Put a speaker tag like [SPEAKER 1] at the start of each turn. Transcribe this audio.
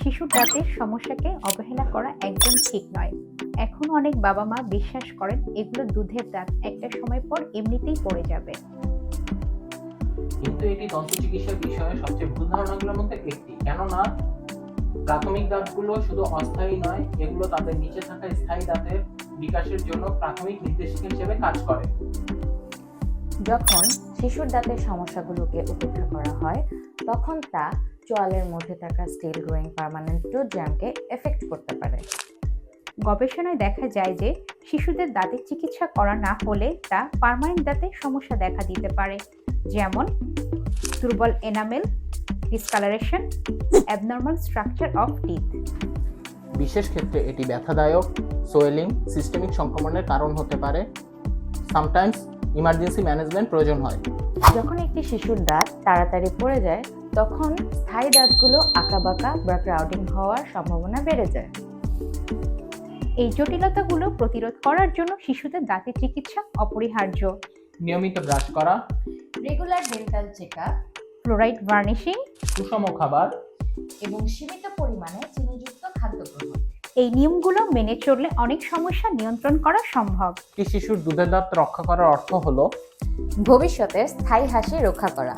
[SPEAKER 1] শিশুর দাঁতের সমস্যাকে অবহেলা করা একদম ঠিক নয়। এখনো অনেক বাবা-মা বিশ্বাস করেন এগুলো দুধের দাঁত, একটা সময় পর এমনিতেই পড়ে যাবে।
[SPEAKER 2] কিন্তু এটি দন্ত চিকিৎসার বিষয়ে সবচেয়ে ভুল ধারণাগুলোর মধ্যে একটি। কেননা প্রাথমিক দাঁতগুলো শুধু অস্থায়ী নয়, এগুলো তাদের নিচে থাকা স্থায়ী দাঁতের বিকাশের জন্য প্রাথমিক নির্দেশিকা হিসেবে কাজ করে।
[SPEAKER 3] যখন শিশুর দাঁতের সমস্যাগুলোকে উপেক্ষা করা হয়, তখন তা চোয়ালের মধ্যে থাকা স্টিল গ্রোয়িং পার্মানেন্ট টুথ জ্যামকে এফেক্ট করতে পারে।
[SPEAKER 1] গবেষণায় দেখা যায় যে শিশুদের দাঁতের চিকিৎসা করা না হলে তা পার্মানেন্ট দাঁতে সমস্যা দেখা দিতে পারে, যেমন দুর্বল enamel, discolouration, abnormal structure of teeth.
[SPEAKER 2] বিশেষ ক্ষেত্রে এটি ব্যথাদায়ক, সোয়েলিং, সিস্টেমিক সংক্রমণের কারণ হতে পারে। সামটাইমস ইমার্জেন্সি ম্যানেজমেন্ট প্রয়োজন হয়।
[SPEAKER 3] যখন একটি শিশুর দাঁত তাড়াতাড়ি পড়ে যায়, তখন স্থায়ী দাঁতগুলো আঁকাবাঁকা বা ক্রাউডিং হওয়ার সম্ভাবনা বেড়ে যায়।
[SPEAKER 1] এই জটিলতাগুলো প্রতিরোধ করার জন্য শিশুদের দাঁতের চিকিৎসা অপরিহার্য।
[SPEAKER 2] নিয়মিত ব্রাশ করা,
[SPEAKER 3] রেগুলার ডেন্টাল চেকআপ
[SPEAKER 1] ফ্লোরাইড ভার্নিশিং,
[SPEAKER 2] সুষম খাবার,
[SPEAKER 3] এবং সীমিত পরিমাণে চিনিযুক্ত খাদ্য গ্রহণ।
[SPEAKER 1] এই নিয়মগুলো মেনে চললে অনেক সমস্যা নিয়ন্ত্রণ করা সম্ভব।
[SPEAKER 2] একটি শিশুর দুধের দাঁত রক্ষা করার অর্থ হলো
[SPEAKER 3] ভবিষ্যতে স্থায়ী হাসি রক্ষা করা।